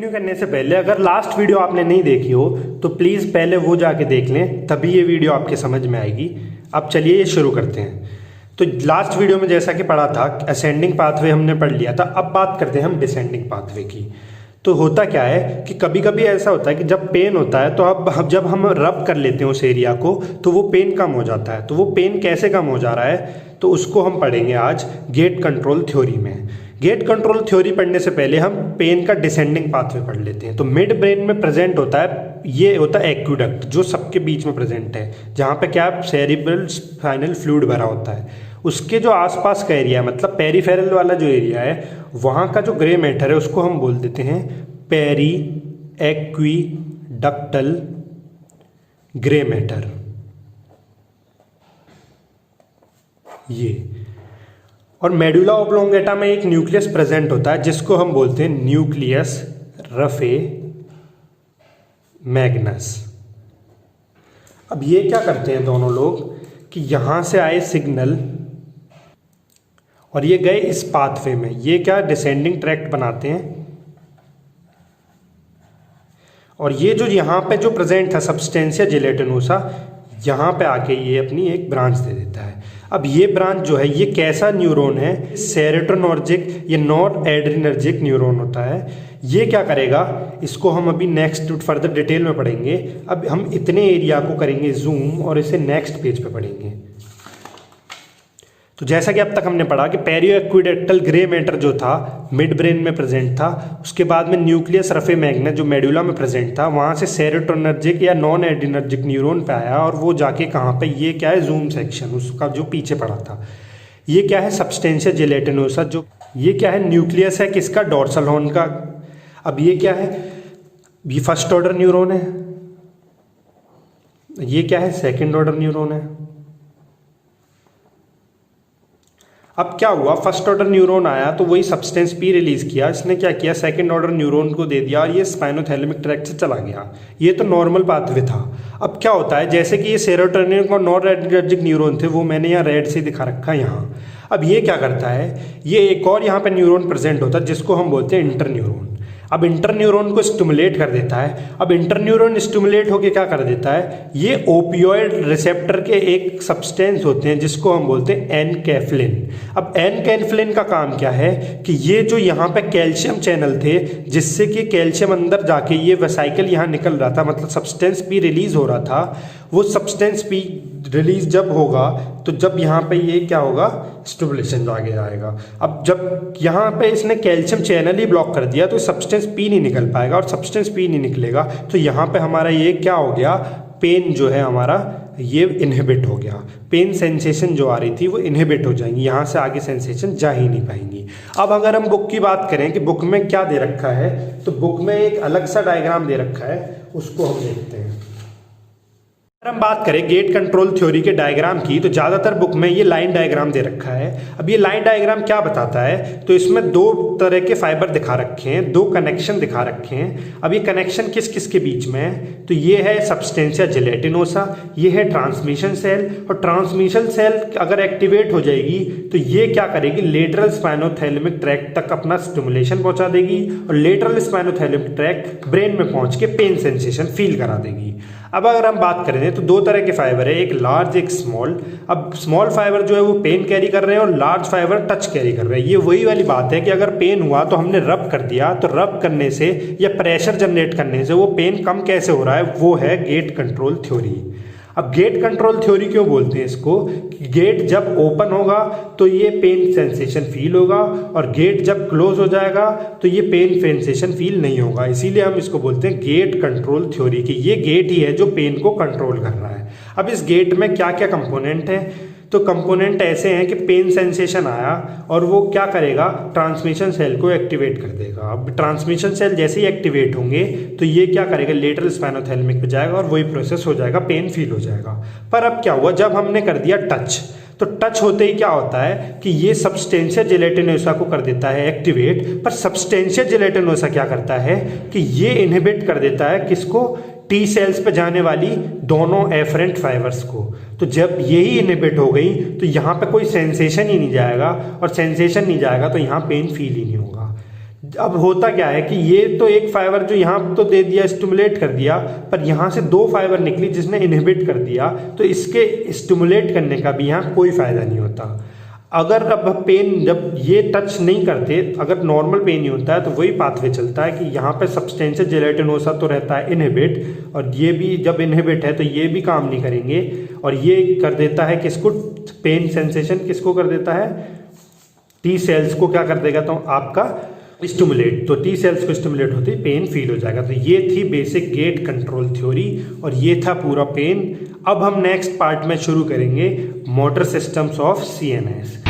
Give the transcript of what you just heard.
Continue करने से पहले अगर लास्ट वीडियो आपने नहीं देखी हो तो प्लीज़ पहले वो जाके देख लें, तभी ये वीडियो आपके समझ में आएगी। अब चलिए ये शुरू करते हैं। तो लास्ट वीडियो में जैसा कि पढ़ा था असेंडिंग पाथवे हमने पढ़ लिया था। अब बात करते हैं हम डिसेंडिंग पाथवे की। तो होता क्या है कि कभी कभी ऐसा होता है कि जब पेन होता है तो अब जब हम रब कर लेते हैं उस एरिया को तो वो पेन कम हो जाता है। तो वो पेन कैसे कम हो जा रहा है तो उसको हम पढ़ेंगे आज गेट कंट्रोल थ्योरी में। गेट कंट्रोल थ्योरी पढ़ने से पहले हम पेन का डिसेंडिंग पाथवे पढ़ लेते हैं। तो मिड ब्रेन में प्रेजेंट होता है, ये होता है एक्विडक्ट जो सबके बीच में प्रेजेंट है, जहाँ पे क्या सेरिब्रल स्पाइनल फ्लूइड भरा होता है। उसके जो आसपास का एरिया है मतलब पेरिफेरल वाला जो एरिया है वहाँ का जो ग्रे मैटर है उसको हम बोल देते हैं पेरी एक्विडक्टल ग्रे मैटर। ये और मेडुला ऑब्लोंगेटा में एक न्यूक्लियस प्रेजेंट होता है जिसको हम बोलते हैं न्यूक्लियस रफे मैग्नस। अब ये क्या करते हैं दोनों लोग कि यहां से आए सिग्नल और ये गए इस पाथवे में, ये क्या डिसेंडिंग ट्रैक्ट बनाते हैं। और ये जो यहाँ पे जो प्रेजेंट था सब्सटेंसिया जेलेटिनोसा, यहाँ पे आके ये अपनी एक ब्रांच दे देता है। अब ये ब्रांच जो है ये कैसा न्यूरॉन है, सेरोटोनर्जिक या नॉर एड्रिनर्जिक न्यूरॉन होता है। ये क्या करेगा, इसको हम अभी नेक्स्ट फर्दर डिटेल में पढ़ेंगे। अब हम इतने एरिया को करेंगे जूम और इसे नेक्स्ट पेज पे पढ़ेंगे। तो जैसा कि अब तक हमने पढ़ा कि पेरियो एक्विडक्टल ग्रे मैटर जो था मिड ब्रेन में प्रेजेंट था, उसके बाद में न्यूक्लियस रफे मैग्नस जो मेडुला में प्रेजेंट था, वहाँ से सेरोटोनर्जिक या नॉन एड्रिनर्जिक न्यूरॉन पे आया और वो जाके कहाँ पे, ये क्या है जूम सेक्शन उसका जो पीछे पड़ा था। ये क्या है सब्सटेंसिया जेलेटिनोसा, जो ये क्या है न्यूक्लियस है किसका, डोर्सल हॉर्न का। अब ये क्या है, ये फर्स्ट ऑर्डर न्यूरॉन है, ये क्या है सेकेंड ऑर्डर न्यूरॉन है। अब क्या हुआ, फर्स्ट ऑर्डर न्यूरॉन आया तो वही सब्सटेंस पी रिलीज किया, इसने क्या किया सेकंड ऑर्डर न्यूरॉन को दे दिया और ये स्पाइनोथैलेमिक ट्रैक्ट से चला गया। ये तो नॉर्मल पाथवे था। अब क्या होता है, जैसे कि ये सेरोटोनिन और नॉन एड्रिनर्जिक न्यूरॉन थे वो मैंने यहाँ रेड से दिखा रखा है यहाँ। अब ये क्या करता है, ये एक और यहाँ पे न्यूरॉन प्रेजेंट होता है जिसको हम बोलते हैं इंटर न्यूरॉन। अब इंटर न्यूरॉन को स्टिमुलेट कर देता है। अब इंटर न्यूरॉन स्टिमुलेट होकर क्या कर देता है, ये ओपियोइड रिसेप्टर के एक सब्सटेंस होते हैं जिसको हम बोलते हैं एनकैफ्लिन। अब एनकैफ्लिन का काम क्या है कि ये जो यहाँ पे कैल्शियम चैनल थे जिससे कि कैल्शियम अंदर जाके ये वेसाइकल यहाँ निकल रहा था, मतलब सब्सटेंस पी रिलीज हो रहा था, वो सब्सटेंस पी रिलीज जब होगा तो जब यहाँ पे ये क्या होगा स्टिमुलेशन आगे आएगा। अब जब यहाँ पे इसने कैल्शियम चैनल ही ब्लॉक कर दिया तो सब्सटेंस पी नहीं निकल पाएगा, और सब्सटेंस पी नहीं निकलेगा तो यहाँ पे हमारा ये क्या हो गया, पेन जो है हमारा ये इनहिबिट हो गया। पेन सेंसेशन जो आ रही थी वो इनहिबिट हो जाएंगी, यहाँ से आगे सेंसेशन जा ही नहीं पाएंगी। अब अगर हम बुक की बात करें कि बुक में क्या दे रखा है, तो बुक में एक अलग सा डायग्राम दे रखा है, उसको हम देखते हैं। अगर हम बात करें गेट कंट्रोल थ्योरी के डायग्राम की तो ज़्यादातर बुक में ये लाइन डायग्राम दे रखा है। अब ये लाइन डायग्राम क्या बताता है, तो इसमें दो तरह के फाइबर दिखा रखे हैं, दो कनेक्शन दिखा रखे हैं। अब ये कनेक्शन किस किस के बीच में है, तो ये है सब्सटेंसिया जेलेटिनोसा, ये है ट्रांसमिशन सेल। और ट्रांसमिशन सेल अगर एक्टिवेट हो जाएगी तो ये क्या करेगी, लेटरल स्पाइनोथैलेमिक ट्रैक्ट तक अपना स्टिमुलेशन पहुंचा देगी और लेटरल स्पाइनोथैलेमिक ट्रैक्ट ब्रेन में पहुंच के पेन सेंसेशन फील करा देगी। अब अगर हम बात करें तो दो तरह के फाइबर है, एक लार्ज एक स्मॉल। अब स्मॉल फाइबर जो है वो पेन कैरी कर रहे हैं और लार्ज फाइबर टच कैरी कर रहे हैं। ये वही वाली बात है कि अगर पेन हुआ तो हमने रब कर दिया, तो रब करने से या प्रेशर जनरेट करने से वो पेन कम कैसे हो रहा है, वो है गेट कंट्रोल थ्योरी। अब गेट कंट्रोल थ्योरी क्यों बोलते हैं इसको, कि गेट जब ओपन होगा तो ये पेन सेंसेशन फील होगा और गेट जब क्लोज हो जाएगा तो ये पेन सेंसेशन फील नहीं होगा। इसीलिए हम इसको बोलते हैं गेट कंट्रोल थ्योरी, कि ये गेट ही है जो पेन को कंट्रोल कर रहा है। अब इस गेट में क्या क्या कंपोनेंट है, तो कंपोनेंट ऐसे हैं कि पेन सेंसेशन आया और वो क्या करेगा, ट्रांसमिशन सेल को एक्टिवेट कर देगा। अब ट्रांसमिशन सेल जैसे ही एक्टिवेट होंगे तो ये क्या करेगा, लेटरल स्पाइनोथैलेमिक पे जाएगा और वही प्रोसेस हो जाएगा, पेन फील हो जाएगा। पर अब क्या हुआ, जब हमने कर दिया टच, तो टच होते ही क्या होता है कि ये सब्सटेंसिया जेलेटिनोसा को कर देता है एक्टिवेट। पर सब्सटेंसिया जेलेटिनोसा क्या करता है कि ये इनहिबिट कर देता है किसको, टी सेल्स पे जाने वाली दोनों एफरेंट फाइबर्स को। तो जब यही इनहिबिट हो गई तो यहाँ पे कोई सेंसेशन ही नहीं जाएगा, और सेंसेशन नहीं जाएगा तो यहाँ पेन फील ही नहीं होगा। अब होता क्या है कि ये तो एक फाइबर जो यहाँ तो दे दिया, स्टिमुलेट कर दिया, पर यहाँ से दो फाइबर निकली जिसने इनहिबिट कर दिया, तो इसके स्टिमुलेट करने का भी यहाँ कोई फायदा नहीं होता। अगर अब पेन जब ये टच नहीं करते, अगर नॉर्मल पेन ही होता है तो वही पाथवे चलता है कि यहाँ पे सब्सटेंशियल जेलेटिनोसा तो रहता है इनहिबिट, और ये भी जब इनहिबिट है तो ये भी काम नहीं करेंगे, और ये कर देता है किसको, पेन सेंसेशन किसको कर देता है, टी सेल्स को क्या कर देगा, तो आपका स्टिमुलेट, तो टी सेल्स को स्टिमुलेट होते ही पेन फील हो जाएगा। तो ये थी बेसिक गेट कंट्रोल थ्योरी और ये था पूरा पेन। अब हम नेक्स्ट पार्ट में शुरू करेंगे मोटर सिस्टम्स ऑफ सीएनएस।